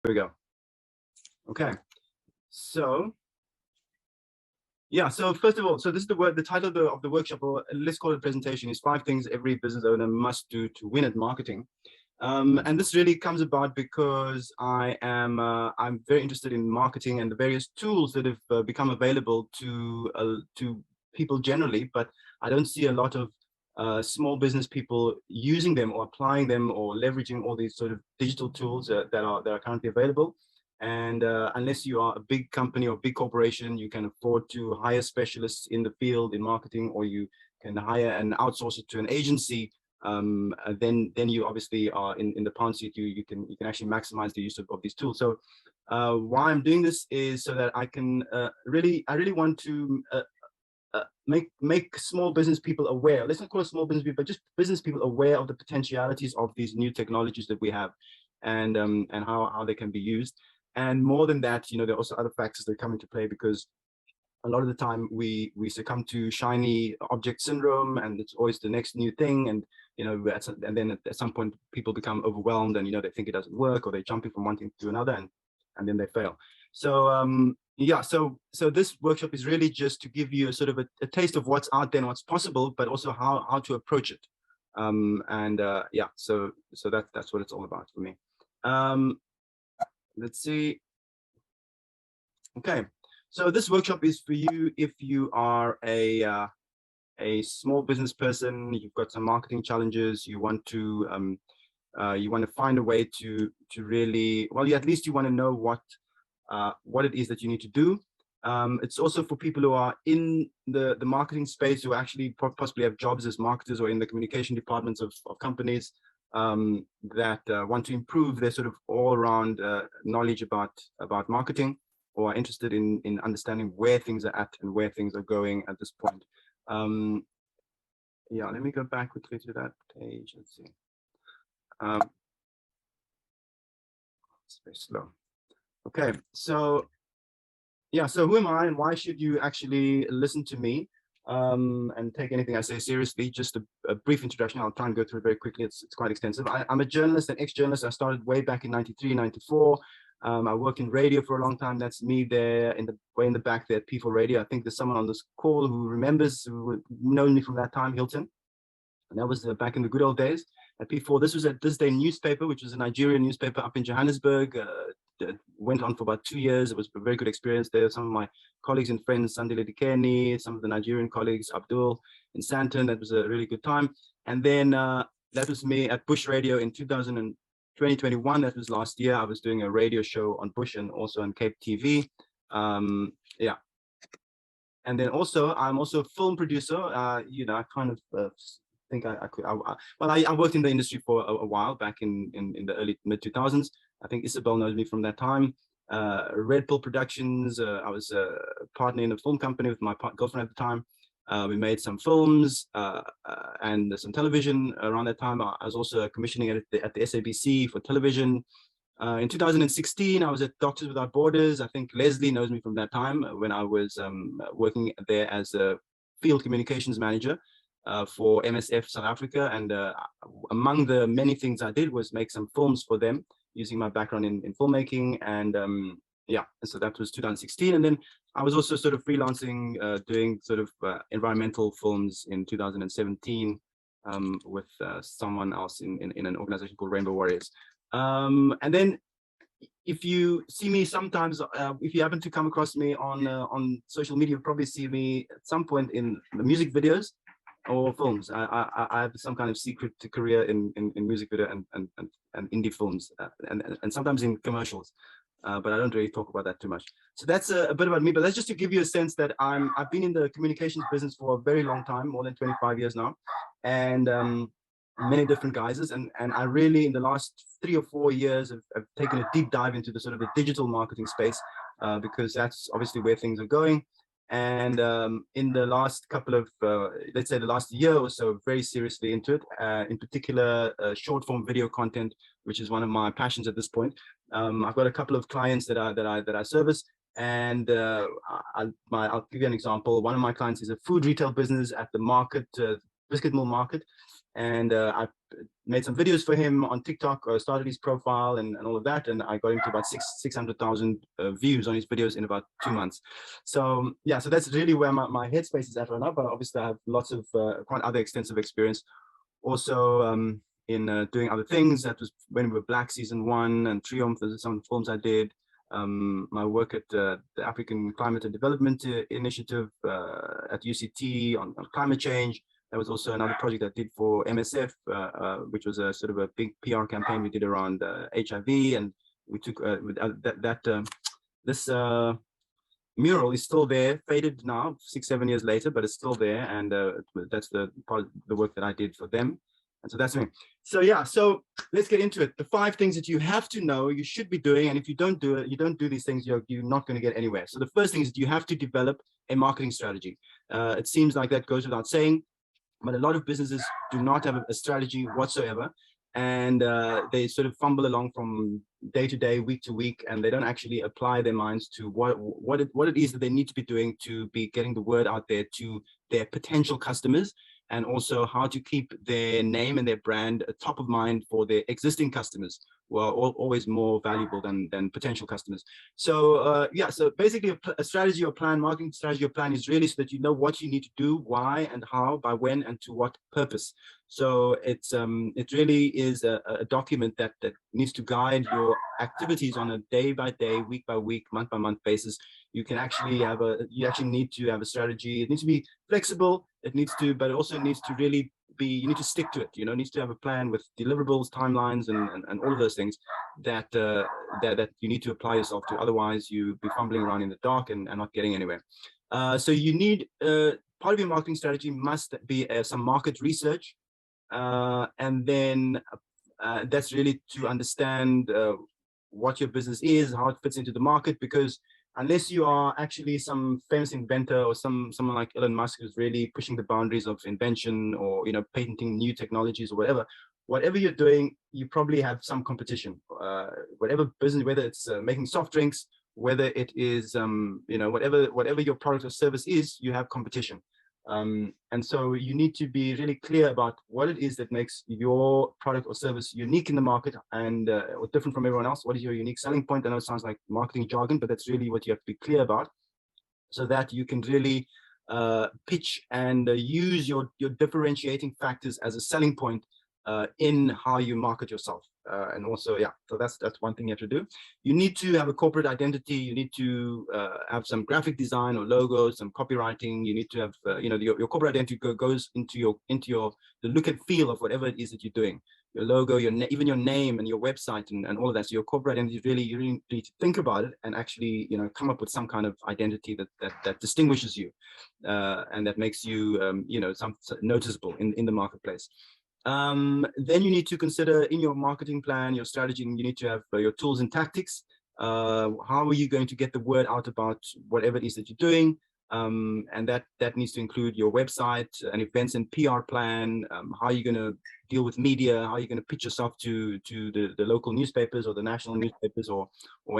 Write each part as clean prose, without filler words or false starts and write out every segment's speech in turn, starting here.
we go. Okay, so yeah, so first of all, so this is the title of the workshop, or let's call it presentation, is 5 things every business owner must do to win at marketing. And this really comes about because I'm very interested in marketing and the various tools that have become available to people generally, but I don't see a lot of small business people using them or applying them or leveraging all these sort of digital tools that are currently available. And unless you are a big company or big corporation, you can afford to hire specialists in the field in marketing, or you can hire and outsource it to an agency. Then you obviously are in the pound seat. You can actually maximize the use of these tools. So why I'm doing this is so that I can I really want to make small business people aware. Let's not call it small business people, but just business people aware of the potentialities of these new technologies that we have, and how they can be used. And more than that, there are also other factors that come into play, because a lot of the time we succumb to shiny object syndrome, and it's always the next new thing. And and then at some point people become overwhelmed, and they think it doesn't work, or they're jumping from one thing to another, and then they fail. So yeah, so this workshop is really just to give you a sort of a taste of what's out there and what's possible, but also how to approach it. Yeah, so that's what it's all about for me. Let's see. Okay, so this workshop is for you if you are a small business person. You've got some marketing challenges. You want to find a way to really, well, at least you want to know what it is that you need to do. It's also for people who are in the marketing space, who actually possibly have jobs as marketers or in the communication departments of companies, that want to improve their sort of all-around knowledge about marketing, or are interested in understanding where things are at and where things are going at this point. Yeah, let me go back quickly to that page. Let's see. It's very slow. Okay, so yeah, so who am I, and why should you actually listen to me and take anything I say seriously? Just a brief introduction. I'll try and go through it very quickly. It's quite extensive. I'm a journalist, an ex-journalist. I started way back in 93, 94. I worked in radio for a long time. That's me there way in the back there at P4 Radio. I think there's someone on this call who remembers, who known me from that time, Hilton. And that was back in the good old days at P4. This was a This Day newspaper, which was a Nigerian newspaper up in Johannesburg. Went on for about 2 years. It was a very good experience there. Some of my colleagues and friends, Sandile Dikeni, some of the Nigerian colleagues, Abdul in Santon. That was a really good time. And then that was me at Bush Radio in 2021. That was last year. I was doing a radio show on Bush and also on Cape TV. Yeah. And then also, I'm also a film producer. I kind of think I worked in the industry for a while back in the early mid 2000s. I think Isabel knows me from that time. Red Pill Productions. I was a partner in a film company with my girlfriend at the time. We made some films and some television around that time. I was also commissioning at the SABC for television. In 2016, I was at Doctors Without Borders. I think Leslie knows me from that time when I was working there as a field communications manager for MSF South Africa. And among the many things I did was make some films for them using my background in filmmaking. And yeah, so that was 2016. And then I was also sort of freelancing, doing sort of environmental films in 2017 with someone else in an organization called Rainbow Warriors. And then if you see me sometimes, if you happen to come across me on social media, you'll probably see me at some point in the music videos or films. I have some kind of secret career in music video and indie films, and sometimes in commercials, but I don't really talk about that too much. So that's a bit about me, but that's just to give you a sense that I've been in the communications business for a very long time, more than 25 years now, and many different guises, and I really in the last 3 or 4 years have taken a deep dive into the sort of the digital marketing space, because that's obviously where things are going. And in the last couple of let's say the last year or so, very seriously into it, in particular short form video content, which is one of my passions at this point. I've got a couple of clients that I service, and I'll give you an example. One of my clients is a food retail business at the market, Biscuit Mill Market. and I made some videos for him on TikTok, started his profile and all of that, and I got him to about 600,000 views on his videos in about 2 months. So yeah, so that's really where my headspace is at right now. But obviously, I have lots of quite other extensive experience also in doing other things. That was when we were Black season 1 and Triumph. Those are some films I did. My work at the African Climate and Development Initiative at UCT on climate change. That was also another project I did for MSF, which was a sort of a big PR campaign we did around HIV, and we took this mural is still there, faded now, 6-7 years later, but it's still there, and that's the part of the work that I did for them. And so that's me. So yeah, so let's get into it. The 5 things that you have to know, you should be doing, and if you don't do it, you don't do these things, you're not going to get anywhere. So the first thing is you have to develop a marketing strategy. It seems like that goes without saying, but a lot of businesses do not have a strategy whatsoever, and they sort of fumble along from day to day, week to week, and they don't actually apply their minds to what it is that they need to be doing to be getting the word out there to their potential customers, and also how to keep their name and their brand top of mind for their existing customers, who are always more valuable than potential customers. So yeah, so basically a strategy or plan, marketing strategy or plan, is really so that you know what you need to do, why and how, by when, and to what purpose. So it really is a document that needs to guide your activities on a day by day, week by week, month by month basis. You actually need to have a strategy. It needs to be flexible. But it also needs to really be, you need to stick to it. You know, it needs to have a plan with deliverables, timelines, and all of those things that you need to apply yourself to. Otherwise, you be fumbling around in the dark and not getting anywhere. So you need part of your marketing strategy must be some market research, and then that's really to understand what your business is, how it fits into the market, because unless you are actually some famous inventor or someone like Elon Musk who's really pushing the boundaries of invention, or patenting new technologies or whatever you're doing, you probably have some competition. Whatever business, whether it's making soft drinks, whether it is whatever your product or service is, you have competition. And so you need to be really clear about what it is that makes your product or service unique in the market, and or different from everyone else. What is your unique selling point? I know it sounds like marketing jargon, but that's really what you have to be clear about, so that you can really pitch and use your differentiating factors as a selling point in how you market yourself. And also, yeah, so that's one thing you have to do. You need to have a corporate identity. You need to have some graphic design or logos, some copywriting. You need to have, your corporate identity goes into the look and feel of whatever it is that you're doing. Your logo, even your name and your website and all of that. So your corporate identity, you really need to think about it and actually, come up with some kind of identity that distinguishes you, and that makes you, some noticeable in the marketplace. Then you need to consider in your marketing plan, your strategy, and you need to have your tools and tactics. How are you going to get the word out about whatever it is that you're doing? And that needs to include your website and events and PR plan. How are you going to deal with media? How are you going to pitch yourself to the local newspapers or the national newspapers, or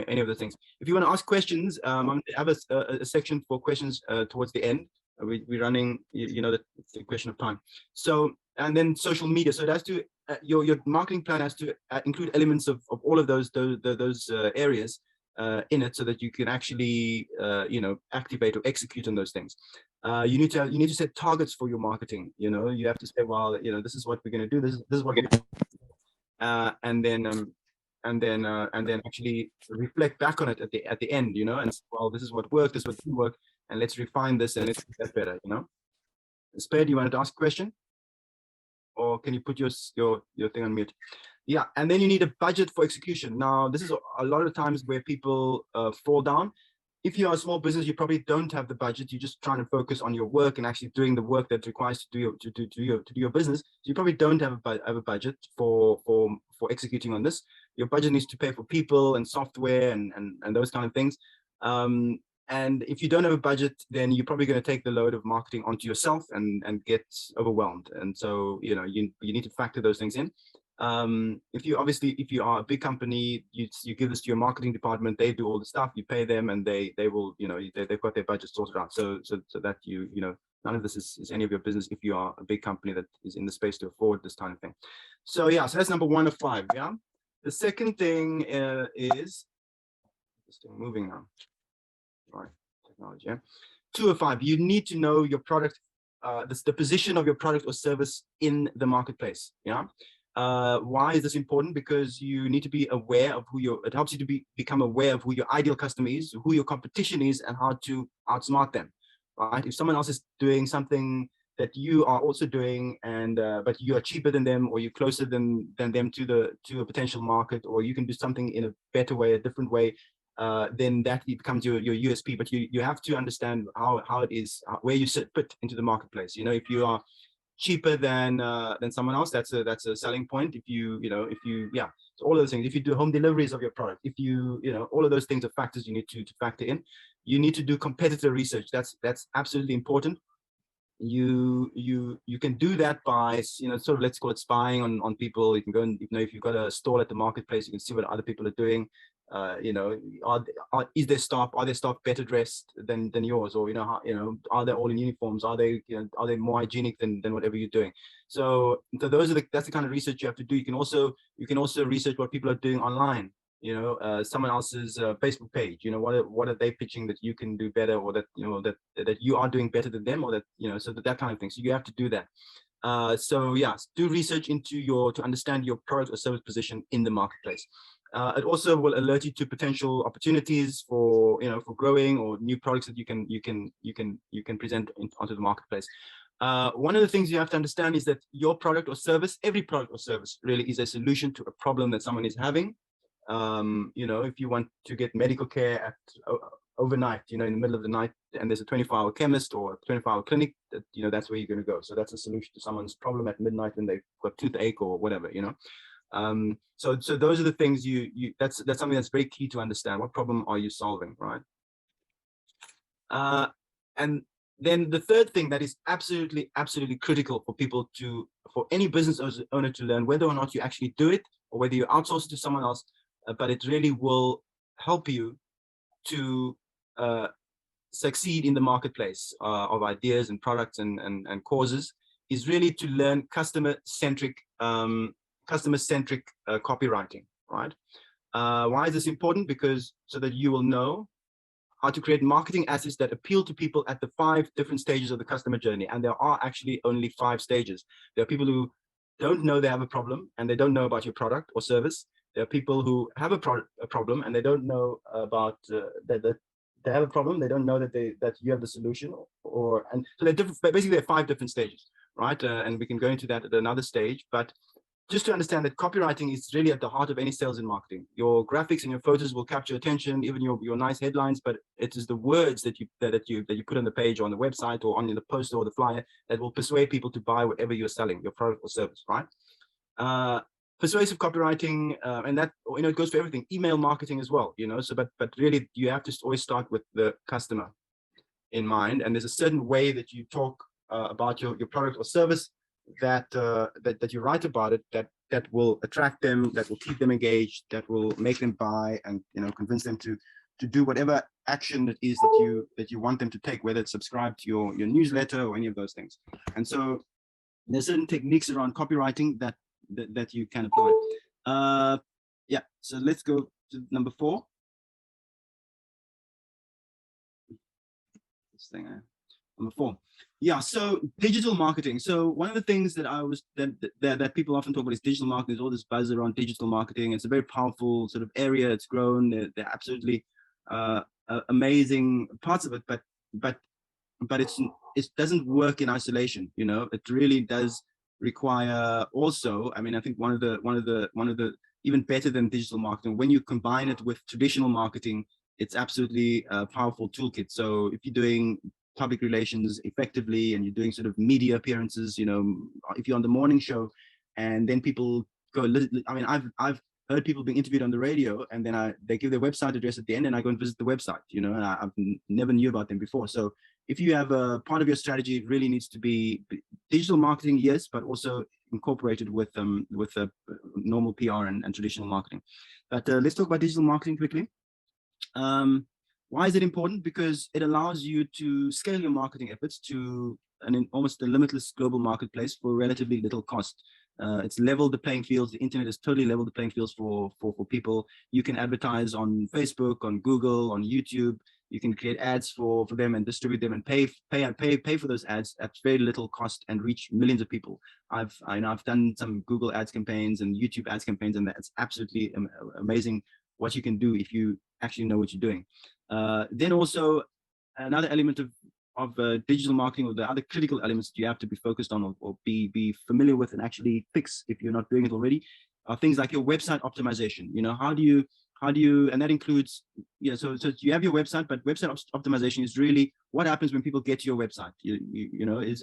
any of the things? If you want to ask questions, I'm going to have a section for questions towards the end. We're running, the question of time. So, and then social media. So it has to, your marketing plan has to include elements of all of those areas in it, so that you can actually, activate or execute on those things. You need to set targets for your marketing. You have to say, well, this is what we're going to do. This is what we're going to do. And then actually reflect back on it at the end, and say, well, this is what worked, this is what didn't work, and let's refine this and let's get better. Spade, you wanted to ask a question, or can you put your thing on mute? Yeah, and then you need a budget for execution. Now, this is a lot of times where people fall down. If you are a small business, you probably don't have the budget. You're just trying to focus on your work and actually doing the work that requires to do your business. So you probably don't have a budget for executing on this. Your budget needs to pay for people and software and those kind of things. And if you don't have a budget, then you're probably going to take the load of marketing onto yourself and get overwhelmed. And so, you need to factor those things in. If you are a big company, you give this to your marketing department, they do all the stuff, you pay them, and they will, they've got their budget sorted out. So that none of this is any of your business if you are a big company that is in the space to afford this kind of thing. So yeah, so that's number 1 of 5. Yeah. The second thing is still moving now. Right, technology. Yeah. 2 of 5. You need to know your product, the position of your product or service in the marketplace. Yeah. Why is this important? Because you need to be aware of it helps you to become aware of who your ideal customer is, who your competition is, and how to outsmart them, right? If someone else is doing something that you are also doing, and but you are cheaper than them, or you're closer than them to a potential market, or you can do something in a better way, a different way, then that becomes your USP. But you have to understand how it is, where you fit into the marketplace. If you are cheaper than someone else, that's a selling point. If you yeah, so all of those things. If you do home deliveries of your product, if all of those things are factors you need to factor in. You need to do competitor research. That's absolutely important. You can do that by sort of, let's call it, spying on people. You can go and if you've got a stall at the marketplace, you can see what other people are doing. Is their staff better dressed than yours, or are they all in uniforms? Are they more hygienic than whatever you're doing? So that's the kind of research you have to do. You can also research what people are doing online. Someone else's Facebook page. What are they pitching that you can do better, or that that you are doing better than them, or that so that kind of thing. So you have to do that. So yeah, do research to understand your product or service position in the marketplace. It also will alert you to potential opportunities for growing, or new products that you can present onto the marketplace. One of the things you have to understand is that your product or service, every product or service, really is a solution to a problem that someone is having. If you want to get medical care overnight, in the middle of the night, and there's a 24-hour chemist or a 24-hour clinic, that's where you're going to go. So that's a solution to someone's problem at midnight when they've got toothache or whatever. So those are the things that's something that's very key to understand. What problem are you solving, right? And then the third thing that is absolutely critical for any business owner to learn, whether or not you actually do it or whether you outsource it to someone else, but it really will help you to succeed in the marketplace of ideas and products and causes, is really to learn customer-centric copywriting, right? Why is this important? Because so that you will know how to create marketing assets that appeal to people at the 5 different stages of the customer journey. And there are actually only 5 stages. There are people who don't know they have a problem and they don't know about your product or service. There are people who have a problem and they don't know about that they have a problem. They don't know that you have the solution, and so they're different. Basically, there are 5 different stages, right? And we can go into that at another stage, but just to understand that copywriting is really at the heart of any sales and marketing. Your graphics and your photos will capture attention, even your nice headlines, but it is the words that you put on the page or on the website or on the poster or the flyer that will persuade people to buy whatever you're selling, your product or service, right? Persuasive copywriting, and that it goes for everything. Email marketing as well, So, but really, you have to always start with the customer in mind, and there's a certain way that you talk about your product or service that you write about it that will attract them, that will keep them engaged, that will make them buy, and convince them to do whatever action it is that you want them to take, whether it's subscribe to your newsletter or any of those things. And so there's certain techniques around copywriting that you can apply. Yeah, so let's go to number 4. This thing, number 4. Yeah, so digital marketing. So one of the things that people often talk about is digital marketing. There's all this buzz around digital marketing. It's a very powerful sort of area. It's grown. They're absolutely amazing parts of it, but it doesn't work in isolation. It really does require also. I mean, I think one of the even better than digital marketing, when you combine it with traditional marketing, it's absolutely a powerful toolkit. So if you're doing public relations effectively and you're doing sort of media appearances, if you're on the morning show and then people go, I mean, I've heard people being interviewed on the radio and then they give their website address at the end and I go and visit the website, and I've never knew about them before. So if you have a part of your strategy, it really needs to be digital marketing, yes, but also incorporated with normal PR and traditional marketing. But let's talk about digital marketing quickly. Why is it important? Because it allows you to scale your marketing efforts to almost a limitless global marketplace for relatively little cost. It's leveled the playing fields. The internet has totally leveled the playing fields for people. You can advertise on Facebook, on Google, on YouTube. You can create ads for them and distribute them and pay for those ads at very little cost and reach millions of people. I've done some Google ads campaigns and YouTube ads campaigns, and that's absolutely amazing what you can do if you actually know what you're doing. Then also another element of digital marketing, or the other critical elements that you have to be focused on or be familiar with and actually fix if you're not doing it already, are things like your website optimization. How do you, and that includes, so you have your website, but website optimization is really what happens when people get to your website.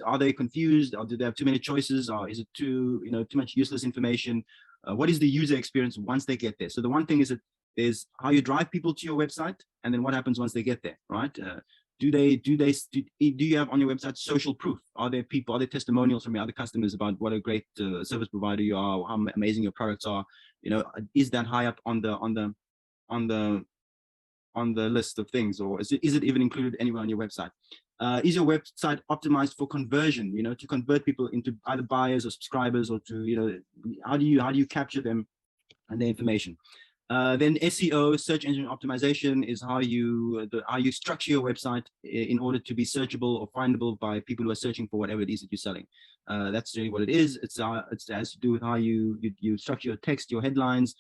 Are they confused, or do they have too many choices, or is it too much useless information? What is the user experience once they get there? So the one thing is that there's how you drive people to your website, and then what happens once they get there, right? Do you have on your website social proof? Are there testimonials from your other customers about what a great service provider you are, how amazing your products are? Is that high up on the list of things, or is it even included anywhere on your website? Is your website optimized for conversion? To convert people into either buyers or subscribers, or to how do you capture them and their information? Then SEO, search engine optimization, is how you structure your website in order to be searchable or findable by people who are searching for whatever it is that you're selling. That's really what it is. It has to do with how you structure your text, your headlines.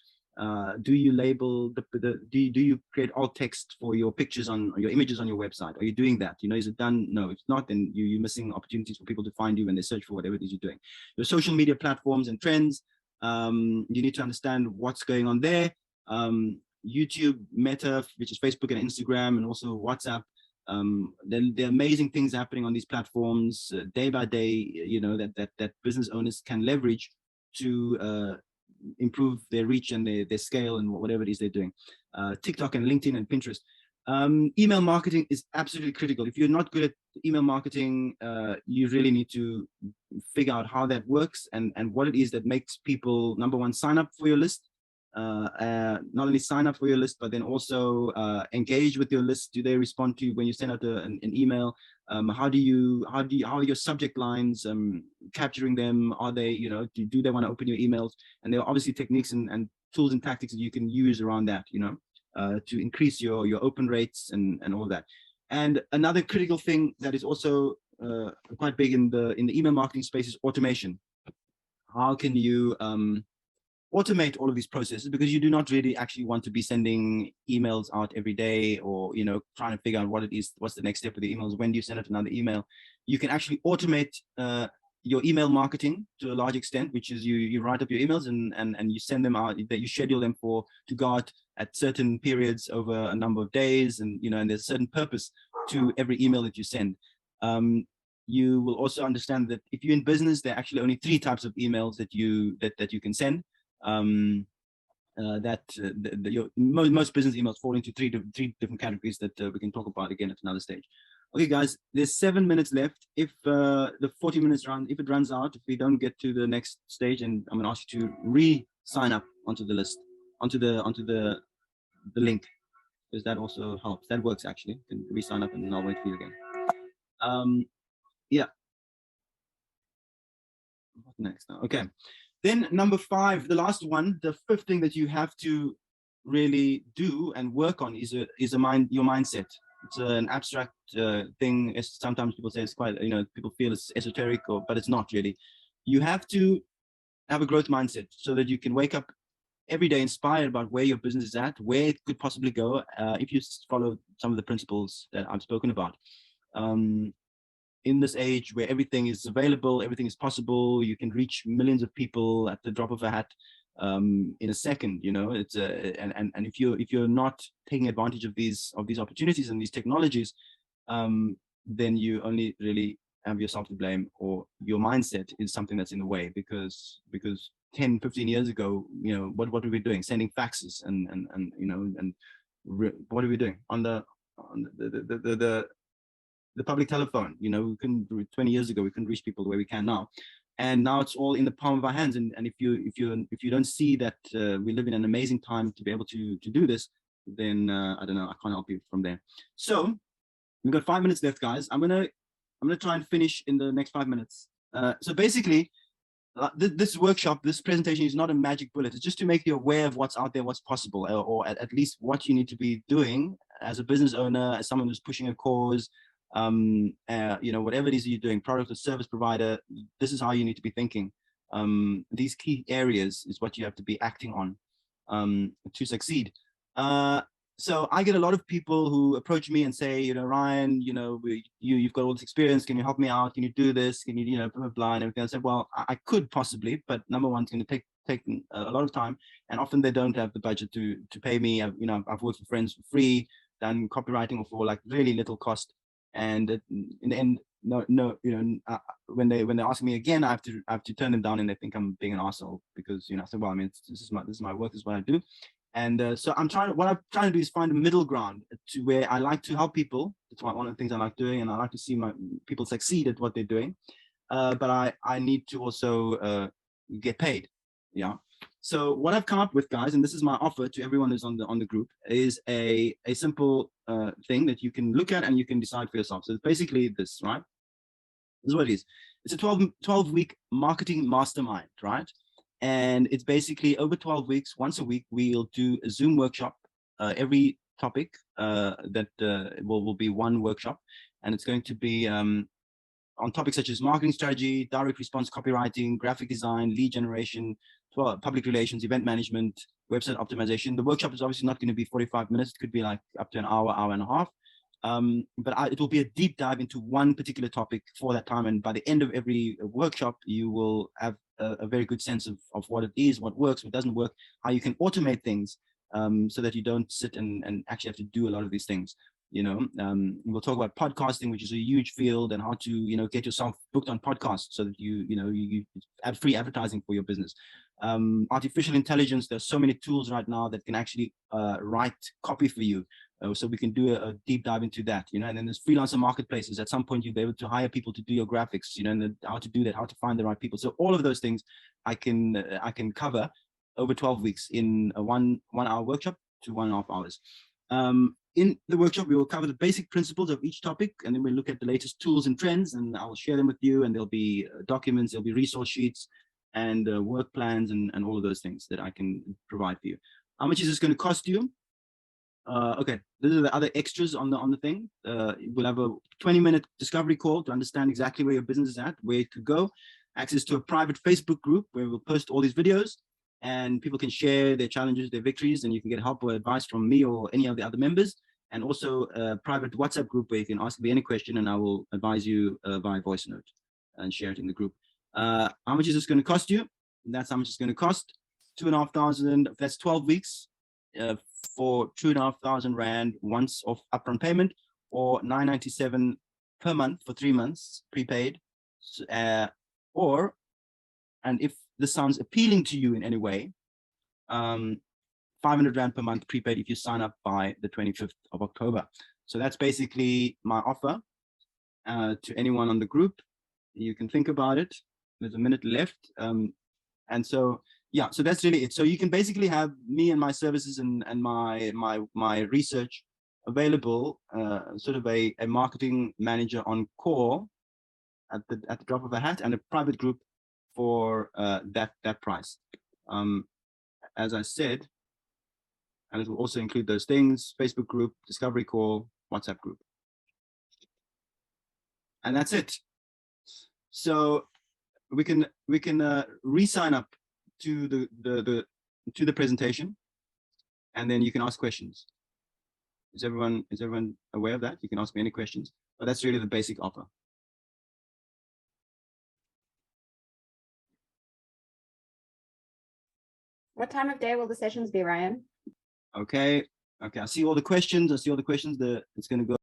Do you label do you create alt text for your pictures on your images on your website? Are you doing that? Is it done? No, if not, then you're missing opportunities for people to find you when they search for whatever it is you're doing. Your social media platforms and trends. You need to understand what's going on there. YouTube, Meta, which is Facebook and Instagram, and also WhatsApp. There are amazing things happening on these platforms day by day, that business owners can leverage to improve their reach and their scale and whatever it is they're doing. TikTok and LinkedIn and Pinterest. Email marketing is absolutely critical. If you're not good at email marketing, you really need to figure out how that works and what it is that makes people, number one, sign up for your list. Not only sign up for your list, but then also engage with your list. Do they respond to you when you send out an email? How are your subject lines capturing them? Are they, do they want to open your emails? And there are obviously techniques and tools and tactics that you can use around that, to increase your open rates and all that. And another critical thing that is also quite big in the email marketing space is automation. How can you automate all of these processes, because you do not really actually want to be sending emails out every day, or trying to figure out what it is, what's the next step of the emails, when do you send out another email. You can actually automate your email marketing to a large extent, which is you write up your emails and you send them out, that you schedule them to go out at certain periods over a number of days, and and there's a certain purpose to every email that you send. You will also understand that if you're in business, there are actually only 3 types of emails that you can send. Most business emails fall into three different categories that we can talk about again at another stage. Okay, guys, there's 7 minutes left. If the 40 minutes if it runs out, if we don't get to the next stage, and I'm going to ask you to re-sign up onto the list, onto the link, because that also helps. That works actually. You can re-sign up, and then I'll wait for you again. Yeah. What's next now? Okay. Then number 5, the last one, the 5th thing that you have to really do and work on is your mindset. It's an abstract thing. Sometimes people say it's quite, people feel it's esoteric, but it's not really. You have to have a growth mindset so that you can wake up every day inspired about where your business is at, where it could possibly go, if you follow some of the principles that I've spoken about. In this age where everything is available, everything is possible, you can reach millions of people at the drop of a hat in a second. It's and if you're not taking advantage of these opportunities and these technologies, then you only really have yourself to blame, or your mindset is something that's in the way, because 10, 15 years ago, what were we doing? Sending faxes and what are we doing on the the public telephone. You know, we couldn't 20 years ago, we couldn't reach people the way we can now. And now it's all in the palm of our hands. And if you don't see that we live in an amazing time to be able to do this, then I don't know, I can't help you from there. So we've got 5 minutes left, guys. I'm gonna try and finish in the next 5 minutes. So basically, this workshop, this presentation is not a magic bullet. It's just to make you aware of what's out there, what's possible, or at least what you need to be doing as a business owner, as someone who's pushing a cause, you know, whatever it is you're doing, product or service provider, this is how you need to be thinking. These key areas is what you have to be acting on to succeed. So I get a lot of people who approach me and say, you know, Ryan, you know, you've got all this experience. Can you help me out? Can you do this? Can you, you know, blah, blah, blah, and everything. I said, well, I could possibly, but number one, it's going to take a lot of time, and often they don't have the budget to pay me. You know, I've worked with friends for free, done copywriting for like really little cost, and in the end, no, you know, when they ask me again, I have to turn them down, and they think I'm being an asshole because, you know, I said, well, I mean, this is my work, this is what I do. And so what I'm trying to do is find a middle ground to where I like to help people. It's one of the things I like doing, and I like to see my people succeed at what they're doing. But I need to also get paid. Yeah. So what I've come up with, guys, and this is my offer to everyone who's on the group, is a simple thing that you can look at and you can decide for yourself. So it's basically this, right? This is what it is. It's a 12-week marketing mastermind, right? And it's basically over 12 weeks, once a week, we'll do a Zoom workshop. Every topic that will be one workshop. And it's going to be on topics such as marketing strategy, direct response copywriting, graphic design, lead generation, public relations, event management, website optimization. The workshop is obviously not going to be 45 minutes. It could be like up to an hour, hour and a half. But it will be a deep dive into one particular topic for that time. And by the end of every workshop, you will have a very good sense of what it is, what works, what doesn't work, how you can automate things so that you don't sit and actually have to do a lot of these things. You know, we'll talk about podcasting, which is a huge field, and how to, you know, get yourself booked on podcasts so that you have free advertising for your business. Artificial intelligence, there's so many tools right now that can actually write copy for you. So we can do a deep dive into that, you know. And then there's freelancer marketplaces. At some point, you'll be able to hire people to do your graphics, you know, and how to do that, how to find the right people. So all of those things I can cover over 12 weeks in a one hour workshop to 1.5 hours. In the workshop, we will cover the basic principles of each topic, and then we'll look at the latest tools and trends, and I'll share them with you. And there'll be documents, there'll be resource sheets, and work plans, and all of those things that I can provide for you. How much is this going to cost you? Okay, these are the other extras on the thing. We'll have a 20-minute discovery call to understand exactly where your business is at, where it could go. Access to a private Facebook group where we'll post all these videos, and people can share their challenges, their victories, and you can get help or advice from me or any of the other members. And also a private WhatsApp group where you can ask me any question, and I will advise you via voice note and share it in the group. How much is this going to cost you? That's how much it's going to cost. 2,500. That's 12 weeks. For 2,500 Rand once of upfront payment, or 997 per month for 3 months prepaid. Or, and if this sounds appealing to you in any way, 500 Rand per month prepaid if you sign up by the 25th of October. So that's basically my offer to anyone on the group. You can think about it. There's a minute left. And so, yeah, so that's really it. So you can basically have me and my services and my research available, sort of a marketing manager on call at the drop of a hat, and a private group for that price. As I said, and it will also include those things: Facebook group, discovery call, WhatsApp group, and that's it. So we can re-sign up to the presentation, and then you can ask questions. Is everyone aware of that? You can ask me any questions, but that's really the basic offer. What time of day will the sessions be, Ryan? Okay. I see all the questions. It's going to go